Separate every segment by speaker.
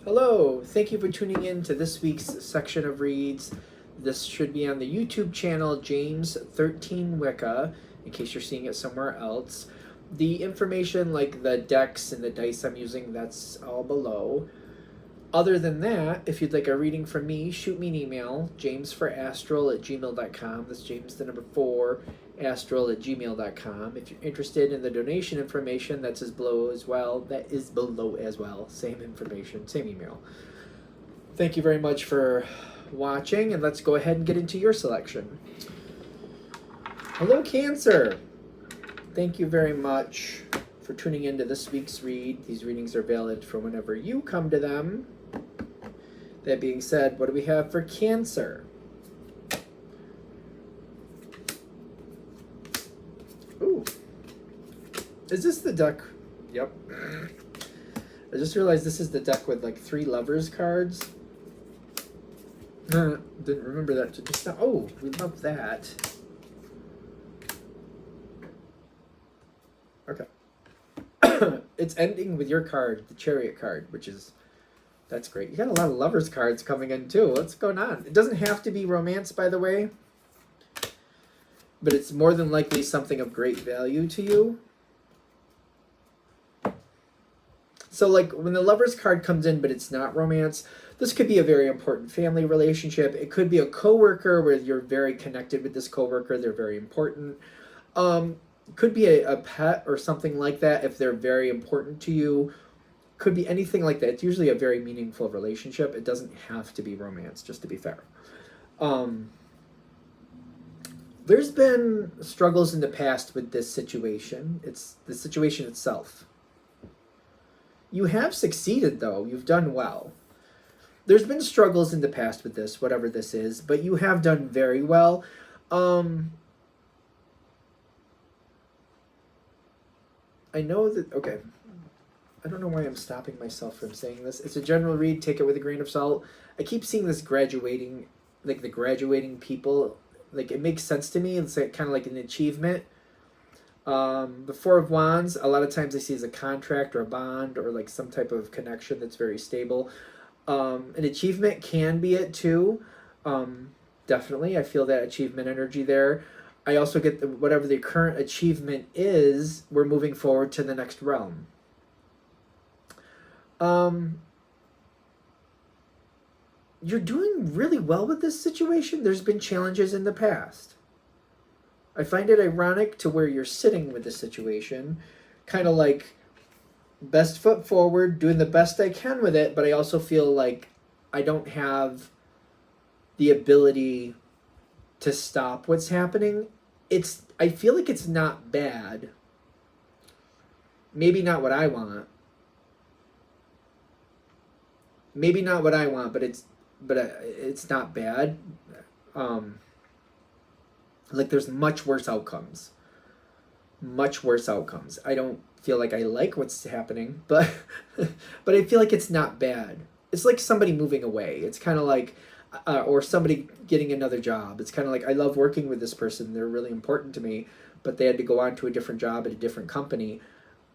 Speaker 1: Hello, thank you for tuning in to this week's section of reads. This should be on the YouTube channel James13 Wicca, in case you're seeing it somewhere else. The information like the decks and the dice I'm using, that's all below. Other than that, if you'd like a reading from me, shoot me an email, jamesforastral@gmail.com. That's James the number 4, astral@gmail.com. If you're interested in the donation information, that's below as well. That is below as well. Same information, same email. Thank you very much for watching, and let's go ahead and get into your selection. Hello, Cancer. Thank you very much for tuning into this week's read. These readings are valid for whenever you come to them. That being said, what do we have for Cancer? Ooh. Is this the deck? Yep. I just realized this is the deck with like 3 lovers cards. Didn't remember that just now. Oh, we love that. Okay. It's ending with your card, the Chariot card, which is, that's great. You got a lot of lovers cards coming in too. What's going on? It doesn't have to be romance, by the way, but it's more than likely something of great value to you. So like when the lovers card comes in, but it's not romance, this could be a very important family relationship. It could be a coworker where you're very connected with this coworker. They're very important. Could be a pet or something like that if they're very important to you. Could be anything like that. It's usually a very meaningful relationship. It doesn't have to be romance, just to be fair. There's been struggles in the past with this situation. It's the situation itself. You have succeeded, though. You've done well. There's been struggles in the past with this, whatever this is, but you have done very well. I know that, okay, I don't know why I'm stopping myself from saying this. It's a general read, take it with a grain of salt. I keep seeing this graduating, like the graduating people, like it makes sense to me. It's like kind of like an achievement. The 4 of Wands, a lot of times I see as a contract or a bond or like some type of connection that's very stable. An achievement can be it too. Definitely, I feel that achievement energy there. I also get whatever the current achievement is, we're moving forward to the next realm. You're doing really well with this situation. There's been challenges in the past. I find it ironic to where you're sitting with the situation, kind of like best foot forward, doing the best I can with it, but I also feel like I don't have the ability to stop what's happening. I feel like it's not bad. Maybe not what I want. Maybe not what I want, but it's not bad. Like there's much worse outcomes. Much worse outcomes. I don't feel like I like what's happening, but but I feel like it's not bad. It's like somebody moving away. It's kind of like or somebody getting another job. It's kind of like I love working with this person. They're really important to me, but they had to go on to a different job at a different company.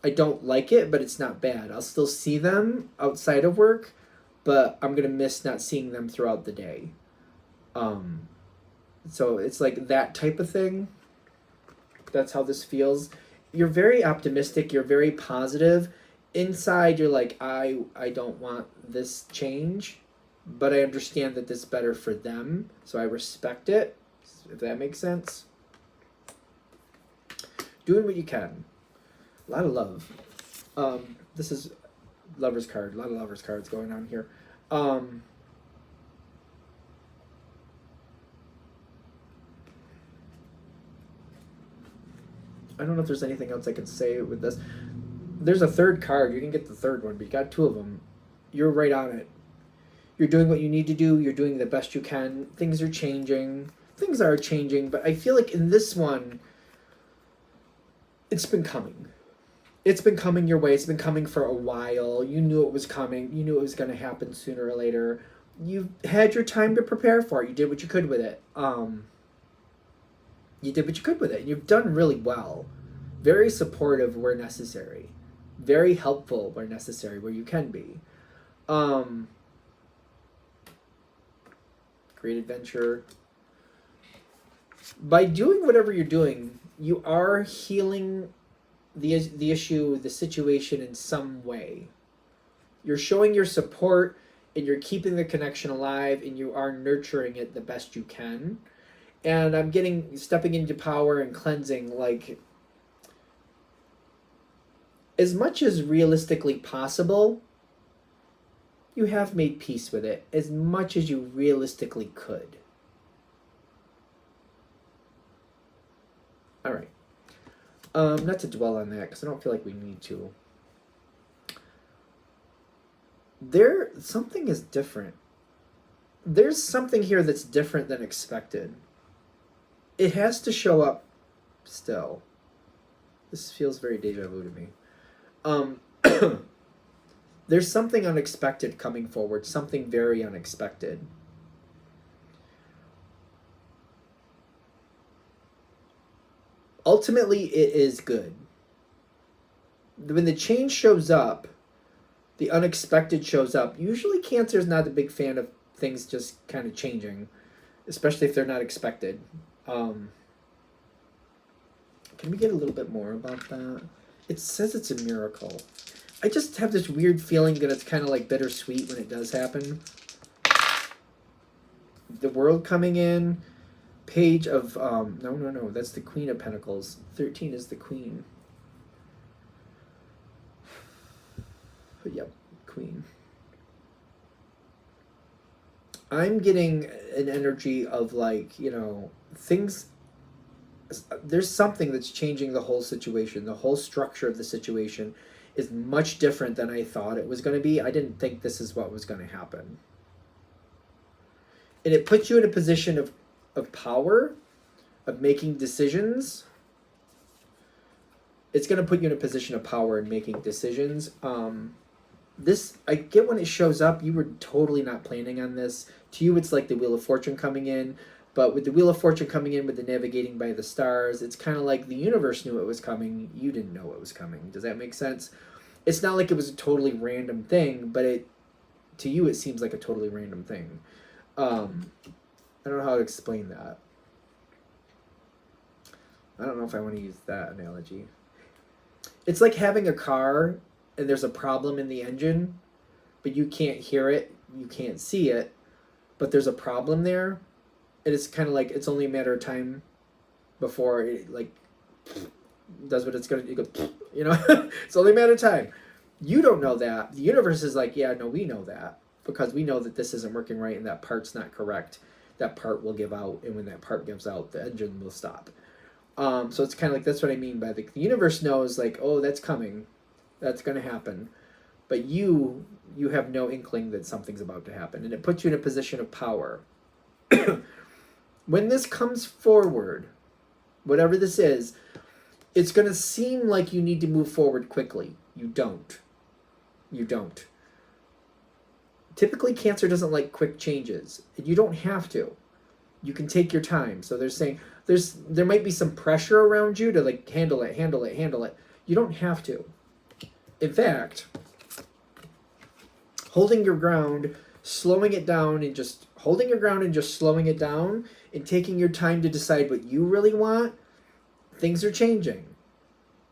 Speaker 1: I don't like it, but it's not bad. I'll still see them outside of work, but I'm going to miss not seeing them throughout the day. So it's like that type of thing. That's how this feels. You're very optimistic. You're very positive. Inside, you're like, I don't want this change, but I understand that this is better for them, so I respect it, if that makes sense. Doing what you can. A lot of love. This is lover's card. A lot of lover's cards going on here. I don't know if there's anything else I can say with this. There's a 3rd card. You can get the 3rd one, but you got 2 of them. You're right on it. You're doing what you need to do. You're doing the best you can. Things are changing. Things are changing, but I feel like in this one, it's been coming. It's been coming your way. It's been coming for a while. You knew it was coming. You knew it was going to happen sooner or later. You had your time to prepare for it. You did what you could with it. You did what you could with it. You've done really well. Very supportive where necessary. Very helpful where necessary, where you can be. Great adventure. By doing whatever you're doing, you are healing the issue, the situation in some way. You're showing your support, and you're keeping the connection alive, and you are nurturing it the best you can. And I'm stepping into power and cleansing, like, as much as realistically possible, you have made peace with it as much as you realistically could. All right. Not to dwell on that, because I don't feel like we need to. Something is different. There's something here that's different than expected. It has to show up still. This feels very deja vu to me. There's something unexpected coming forward, something very unexpected. Ultimately, it is good. When the change shows up, the unexpected shows up. Usually Cancer is not a big fan of things just kind of changing, especially if they're not expected. Can we get a little bit more about that? It says it's a miracle. I just have this weird feeling that it's kind of like bittersweet when it does happen. The World coming in. Page of, no, that's the Queen of Pentacles. 13 is the Queen. Yep, Queen. I'm getting an energy of, like, things. There's something that's changing the whole situation. The whole structure of the situation is much different than I thought it was going to be. I didn't think this is what was going to happen. And it puts you in a position of power, of making decisions. It's going to put you in a position of power and making decisions. This, I get when it shows up, you were totally not planning on this. To you, it's like the Wheel of Fortune coming in. But with the Wheel of Fortune coming in with the navigating by the stars, it's kind of like the universe knew it was coming. You didn't know it was coming. Does that make sense? It's not like it was a totally random thing, but to you, it seems like a totally random thing. I don't know how to explain that. I don't know if I want to use that analogy. It's like having a car and there's a problem in the engine, but you can't hear it, you can't see it, but there's a problem there. And it's kind of like it's only a matter of time before it, like, does what it's going to do. It's only a matter of time. You don't know that. The universe is like, yeah, no, we know that, because we know that this isn't working right and that part's not correct. That part will give out, and when that part gives out, the engine will stop. So it's kind of like, that's what I mean by the universe knows, like, oh, that's coming, that's going to happen, but you have no inkling that something's about to happen, and it puts you in a position of power. When this comes forward, whatever this is, it's going to seem like you need to move forward quickly. You don't. Typically, Cancer doesn't like quick changes. You don't have to. You can take your time. So they're saying there might be some pressure around you to, like, handle it. You don't have to. In fact, holding your ground, slowing it down, and just holding your ground and just slowing it down and taking your time to decide what you really want, things are changing.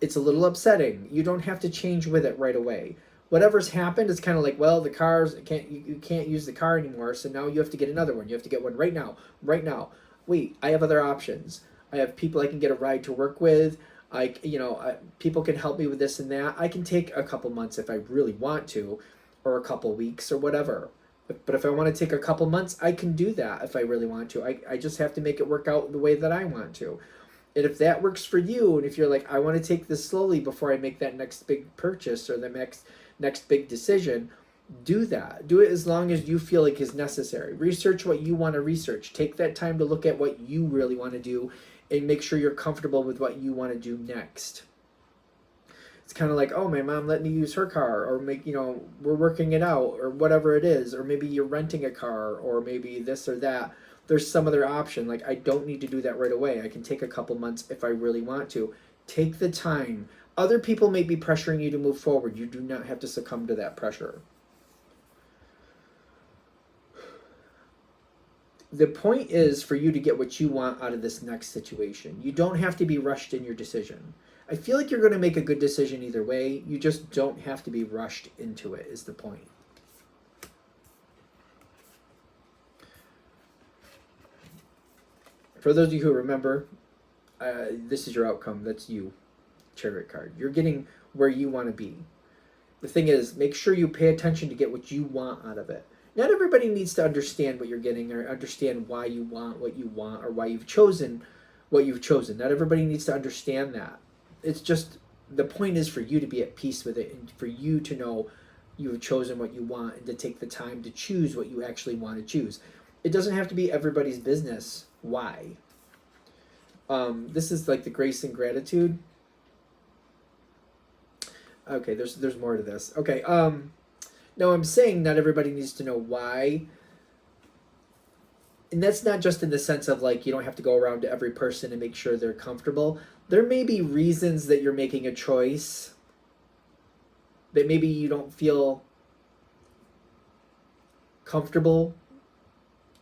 Speaker 1: It's a little upsetting. You don't have to change with it right away. Whatever's happened is kind of like, well, the cars you can't use the car anymore, so now you have to get another one. You have to get one right now. Wait, I have other options. I have people I can get a ride to work with. People can help me with this and that. I can take a couple months if I really want to, or a couple weeks or whatever. But if I want to take a couple months, I can do that if I really want to. I just have to make it work out the way that I want to. And if that works for you, and if you're like, I want to take this slowly before I make that next big purchase or the next big decision, do that. Do it as long as you feel like is necessary. Research what you want to research. Take that time to look at what you really want to do and make sure you're comfortable with what you want to do next. It's kind of like, oh, my mom let me use her car, or we're working it out, or whatever it is, or maybe you're renting a car, or maybe this or that. There's some other option. Like, I don't need to do that right away. I can take a couple months if I really want to. Take the time. Other people may be pressuring you to move forward. You do not have to succumb to that pressure. the point is for you to get what you want out of this next situation. You don't have to be rushed in your decision. I feel like you're going to make a good decision either way. You just don't have to be rushed into it, is the point. For those of you who remember, this is your outcome. That's you, Chariot card. You're getting where you want to be. The thing is, make sure you pay attention to get what you want out of it. Not everybody needs to understand what you're getting or understand why you want what you want or why you've chosen what you've chosen. Not everybody needs to understand that. It's just, the point is for you to be at peace with it and for you to know you have chosen what you want and to take the time to choose what you actually want to choose. It doesn't have to be everybody's business why. This is like the grace and gratitude. Okay, there's more to this. Okay, no, I'm saying not everybody needs to know why. And that's not just in the sense of like you don't have to go around to every person and make sure they're comfortable. There may be reasons that you're making a choice that maybe you don't feel comfortable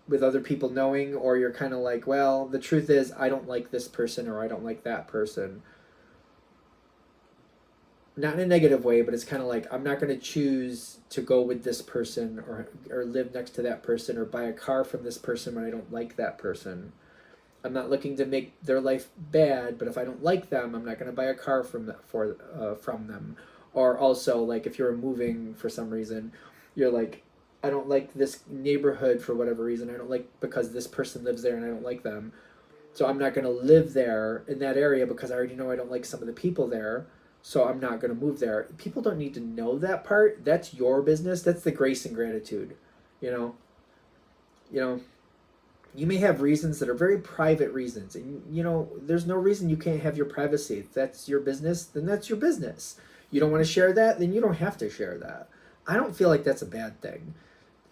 Speaker 1: with other people knowing, or you're kind of like, well, the truth is I don't like this person or I don't like that person. Not in a negative way, but it's kind of like, I'm not going to choose to go with this person or live next to that person or buy a car from this person when I don't like that person. I'm not looking to make their life bad, but if I don't like them, I'm not going to buy a car from them. Or also, like, if you're moving for some reason, you're like, I don't like this neighborhood for whatever reason. I don't like because this person lives there and I don't like them. So I'm not going to live there in that area because I already know I don't like some of the people there. So I'm not going to move there. People don't need to know that part. That's your business. That's the grace and gratitude. You know, you may have reasons that are very private reasons. And, there's no reason you can't have your privacy. If that's your business, then that's your business. You don't want to share that, then you don't have to share that. I don't feel like that's a bad thing.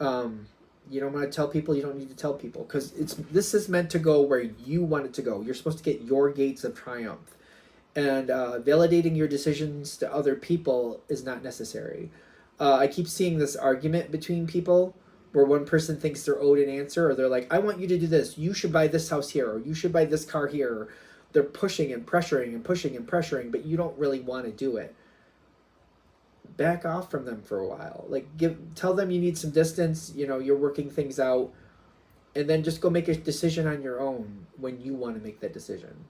Speaker 1: You don't want to tell people, you don't need to tell people. Because this is meant to go where you want it to go. You're supposed to get your gates of triumph. And validating your decisions to other people is not necessary. I keep seeing this argument between people where one person thinks they're owed an answer, or they're like, I want you to do this. You should buy this house here, or you should buy this car here. Or they're pushing and pressuring and pushing and pressuring, but you don't really want to do it. Back off from them for a while. Like, tell them you need some distance. You're working things out, and then just go make a decision on your own when you want to make that decision.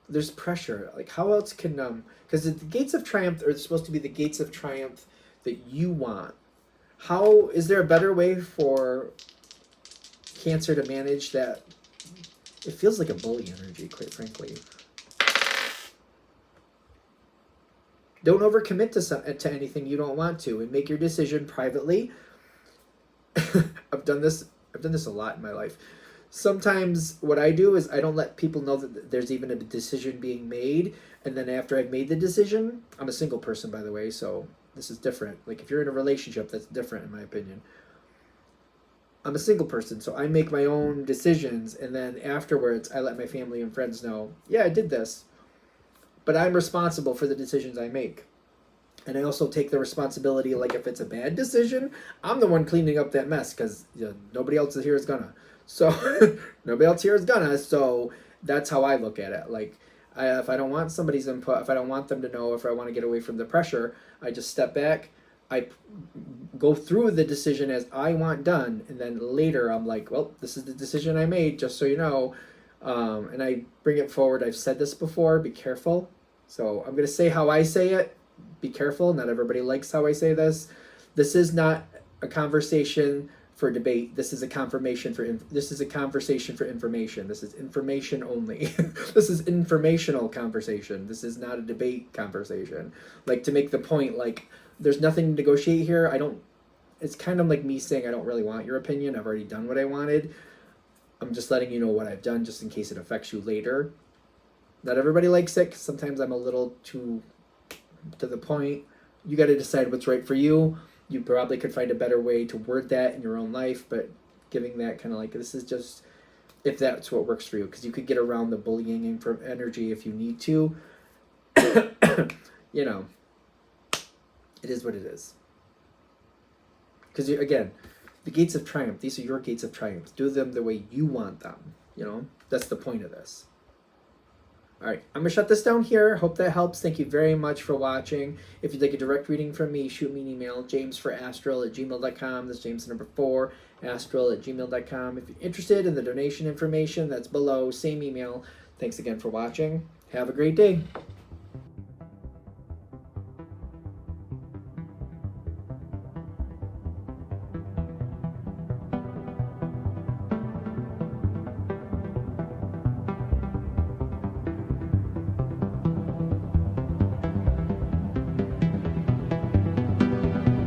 Speaker 1: There's pressure. Like, how else can because the gates of triumph are supposed to be the gates of triumph that you want. How is there a better way for Cancer to manage that? It feels like a bully energy, quite frankly. Don't overcommit to anything you don't want to, and make your decision privately. I've done this a lot in my life. Sometimes what I do is I don't let people know that there's even a decision being made, and then after I've made the decision, I'm a single person, by the way, so this is different. Like, if you're in a relationship, that's different in my opinion. I'm a single person, so I make my own decisions, and then afterwards I let my family and friends know, yeah, I did this. But I'm responsible for the decisions I make. And I also take the responsibility, like, if it's a bad decision, I'm the one cleaning up that mess, because nobody else here is gonna. So, nobody else here is gonna, so that's how I look at it. Like, if I don't want somebody's input, if I don't want them to know, if I want to get away from the pressure, I just step back, I go through the decision as I want done, and then later I'm like, well, this is the decision I made, just so you know. And I bring it forward. I've said this before, be careful. So I'm going to say how I say it. Be careful. Not everybody likes how I say this. This is not a conversation for debate. This is a conversation for information. This is information only. This is informational conversation. This is not a debate conversation. Like, to make the point, like, there's nothing to negotiate here. It's kind of like me saying I don't really want your opinion. I've already done what I wanted. I'm just letting you know what I've done just in case it affects you later. Not everybody likes it, 'cause sometimes I'm a little too to the point. You got to decide what's right for you. You probably could find a better way to word that in your own life, but giving that kind of like, this is just if that's what works for you, because you could get around the bullying energy if you need to. It is what it is. Because, again, the gates of triumph. These are your gates of triumph. Do them the way you want them. You know, that's the point of this. All right, I'm going to shut this down here. Hope that helps. Thank you very much for watching. If you'd like a direct reading from me, shoot me an email, jamesforastral@gmail.com. That's James number 4, astral@gmail.com. If you're interested in the donation information, that's below. Same email. Thanks again for watching. Have a great day.